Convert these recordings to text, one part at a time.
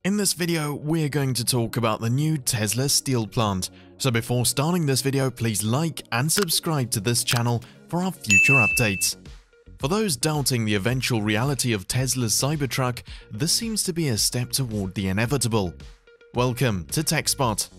In this video, we're going to talk about the new Tesla steel plant. So before starting this video, please like and subscribe to this channel for our future updates. For those doubting the eventual reality of Tesla's Cybertruck, this seems to be a step toward the inevitable. Welcome to TechSpot.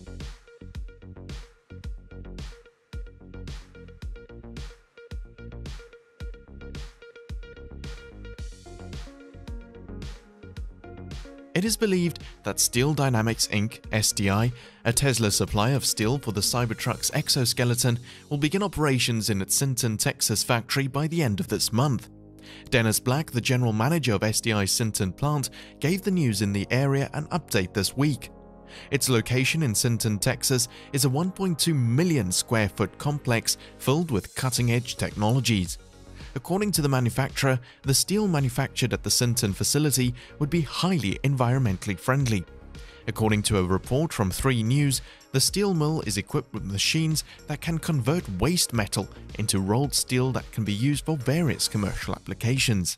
It is believed that Steel Dynamics Inc. (SDI), a Tesla supplier of steel for the Cybertruck's exoskeleton, will begin operations in its Sinton, Texas factory by the end of this month. Dennis Black, the general manager of SDI's Sinton plant, gave the news in the area an update this week. Its location in Sinton, Texas is a 1.2 million square foot complex filled with cutting-edge technologies. According to the manufacturer, the steel manufactured at the Sinton facility would be highly environmentally friendly. According to a report from 3 News, the steel mill is equipped with machines that can convert waste metal into rolled steel that can be used for various commercial applications.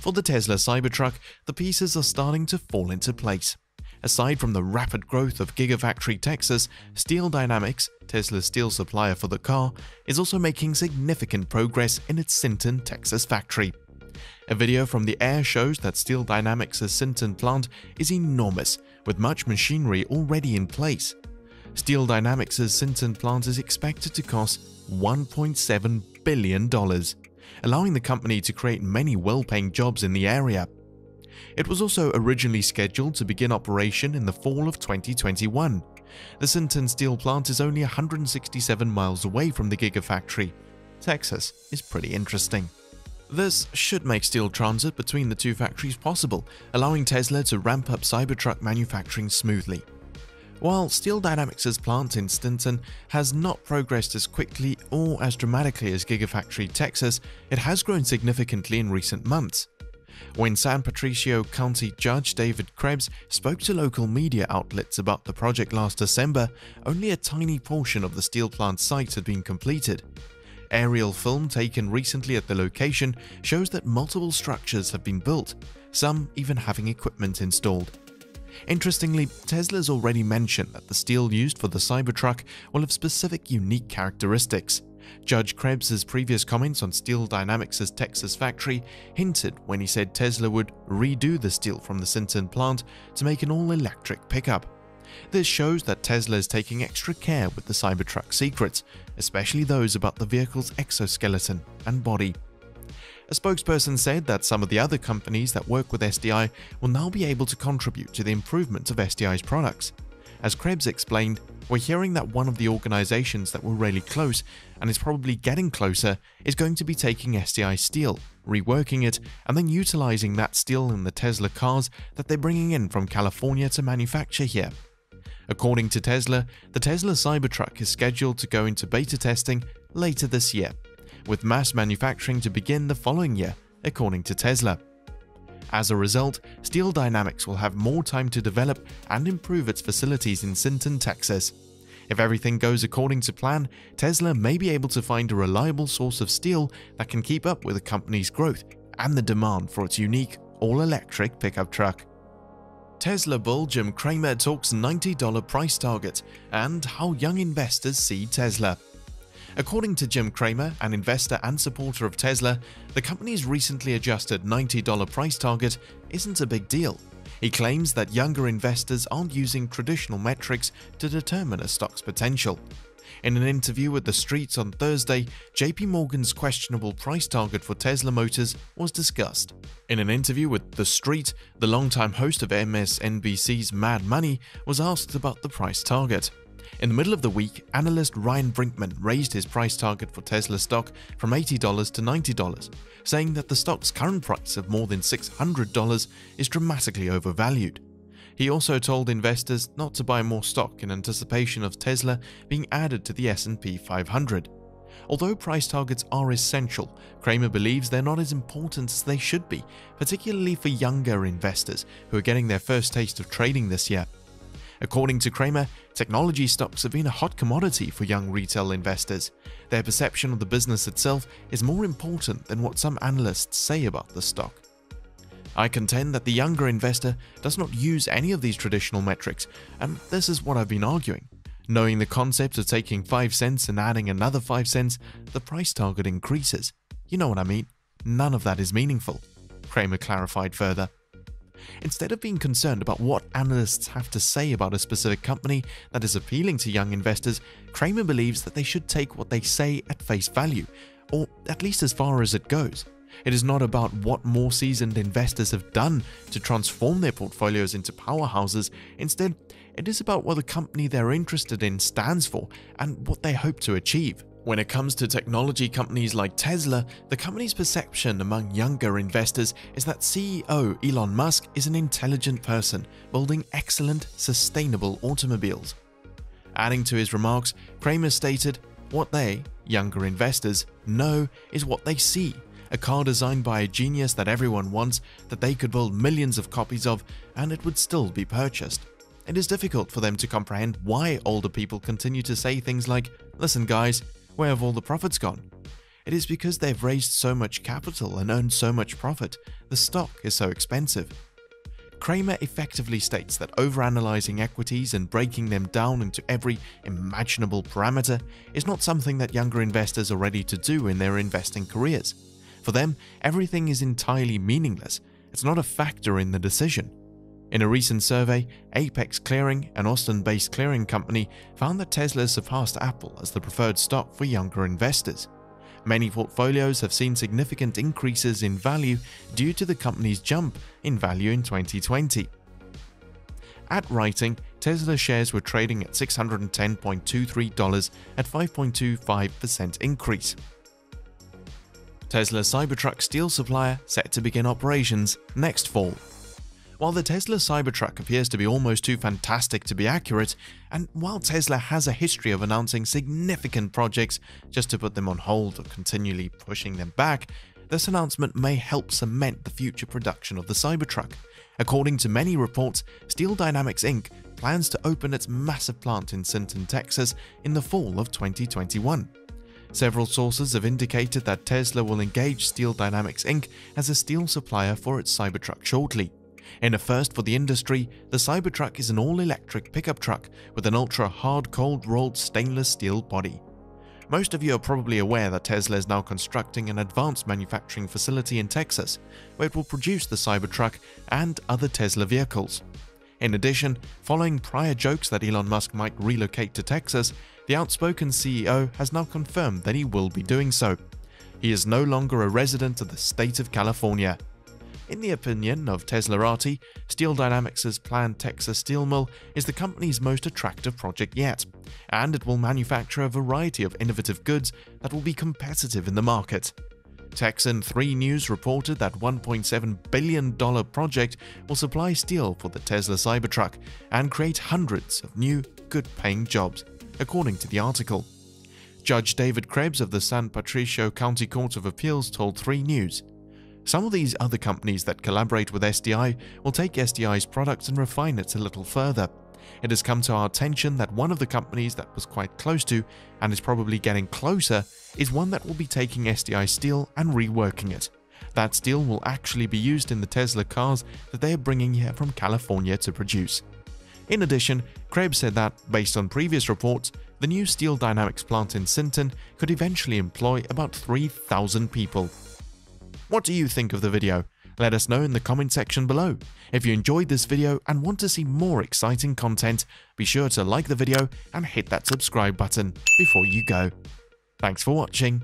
For the Tesla Cybertruck, the pieces are starting to fall into place. Aside from the rapid growth of Gigafactory Texas, Steel Dynamics, Tesla's steel supplier for the car, is also making significant progress in its Sinton, Texas factory. A video from the air shows that Steel Dynamics' Sinton plant is enormous, with much machinery already in place. Steel Dynamics' Sinton plant is expected to cost $1.7 billion, allowing the company to create many well-paying jobs in the area. It was also originally scheduled to begin operation in the fall of 2021. The Sinton steel plant is only 167 miles away from the Gigafactory. Texas is pretty interesting. This should make steel transit between the two factories possible, allowing Tesla to ramp up Cybertruck manufacturing smoothly. While Steel Dynamics' plant in Sinton has not progressed as quickly or as dramatically as Gigafactory Texas, it has grown significantly in recent months. When San Patricio County Judge David Krebs spoke to local media outlets about the project last December, only a tiny portion of the steel plant site had been completed. Aerial film taken recently at the location shows that multiple structures have been built, some even having equipment installed. Interestingly, Tesla's already mentioned that the steel used for the Cybertruck will have specific unique characteristics. Judge Krebs's previous comments on Steel Dynamics' Texas factory hinted when he said Tesla would redo the steel from the Sinton plant to make an all-electric pickup. This shows that Tesla is taking extra care with the Cybertruck secrets, especially those about the vehicle's exoskeleton and body. A spokesperson said that some of the other companies that work with SDI will now be able to contribute to the improvement of SDI's products. As Krebs explained, "We're hearing that one of the organizations that were really close and is probably getting closer is going to be taking SDI steel, reworking it, and then utilizing that steel in the Tesla cars that they're bringing in from California to manufacture here." According to Tesla, the Tesla Cybertruck is scheduled to go into beta testing later this year, with mass manufacturing to begin the following year, according to Tesla. As a result, Steel Dynamics will have more time to develop and improve its facilities in Sinton, Texas. If everything goes according to plan, Tesla may be able to find a reliable source of steel that can keep up with the company's growth and the demand for its unique all-electric pickup truck. Tesla bull Jim Cramer talks $90 price target and how young investors see Tesla. According to Jim Cramer, an investor and supporter of Tesla, the company's recently adjusted $90 price target isn't a big deal. He claims that younger investors aren't using traditional metrics to determine a stock's potential. In an interview with The Street on Thursday, JP Morgan's questionable price target for Tesla Motors was discussed. In an interview with The Street, the longtime host of MSNBC's Mad Money was asked about the price target. In the middle of the week, analyst Ryan Brinkman raised his price target for Tesla stock from $80 to $90, saying that the stock's current price of more than $600 is dramatically overvalued. He also told investors not to buy more stock in anticipation of Tesla being added to the S&P 500. Although price targets are essential, Cramer believes they're not as important as they should be, particularly for younger investors who are getting their first taste of trading this year. According to Cramer, technology stocks have been a hot commodity for young retail investors. Their perception of the business itself is more important than what some analysts say about the stock. I contend that the younger investor does not use any of these traditional metrics, and this is what I've been arguing. Knowing the concept of taking 5 cents and adding another 5 cents, the price target increases. You know what I mean? None of that is meaningful, Cramer clarified further. Instead of being concerned about what analysts have to say about a specific company that is appealing to young investors, Cramer believes that they should take what they say at face value, or at least as far as it goes. It is not about what more seasoned investors have done to transform their portfolios into powerhouses. Instead, it is about what the company they're interested in stands for and what they hope to achieve. When it comes to technology companies like Tesla, the company's perception among younger investors is that CEO Elon Musk is an intelligent person building excellent, sustainable automobiles. Adding to his remarks, Cramer stated, "What they, younger investors, know is what they see. A car designed by a genius that everyone wants, that they could build millions of copies of, and it would still be purchased. It is difficult for them to comprehend why older people continue to say things like, 'Listen guys, where have all the profits gone?' It is because they've raised so much capital and earned so much profit. The stock is so expensive." Cramer effectively states that overanalyzing equities and breaking them down into every imaginable parameter is not something that younger investors are ready to do in their investing careers. For them, everything is entirely meaningless. It's not a factor in the decision. In a recent survey, Apex Clearing, an Austin-based clearing company, found that Tesla surpassed Apple as the preferred stock for younger investors. Many portfolios have seen significant increases in value due to the company's jump in value in 2020. At writing, Tesla shares were trading at $610.23 at 5.25% increase. Tesla Cybertruck steel supplier set to begin operations next fall. While the Tesla Cybertruck appears to be almost too fantastic to be accurate, and while Tesla has a history of announcing significant projects just to put them on hold or continually pushing them back, this announcement may help cement the future production of the Cybertruck. According to many reports, Steel Dynamics Inc. plans to open its massive plant in Sinton, Texas in the fall of 2021. Several sources have indicated that Tesla will engage Steel Dynamics Inc. as a steel supplier for its Cybertruck shortly. In a first for the industry, the Cybertruck is an all-electric pickup truck with an ultra-hard cold-rolled stainless steel body. Most of you are probably aware that Tesla is now constructing an advanced manufacturing facility in Texas, where it will produce the Cybertruck and other Tesla vehicles. In addition, following prior jokes that Elon Musk might relocate to Texas, the outspoken CEO has now confirmed that he will be doing so. He is no longer a resident of the state of California. In the opinion of Teslarati, Steel Dynamics' planned Texas steel mill is the company's most attractive project yet, and it will manufacture a variety of innovative goods that will be competitive in the market. Texan 3 News reported that $1.7 billion project will supply steel for the Tesla Cybertruck and create hundreds of new, good-paying jobs, according to the article. Judge David Krebs of the San Patricio County Court of Appeals told 3 News, "Some of these other companies that collaborate with SDI will take SDI's products and refine it a little further. It has come to our attention that one of the companies that was quite close to, and is probably getting closer, is one that will be taking SDI steel and reworking it. That steel will actually be used in the Tesla cars that they are bringing here from California to produce." In addition, Krebs said that, based on previous reports, the new Steel Dynamics plant in Sinton could eventually employ about 3,000 people. What do you think of the video? Let us know in the comment section below. If you enjoyed this video and want to see more exciting content, be sure to like the video and hit that subscribe button before you go. Thanks for watching.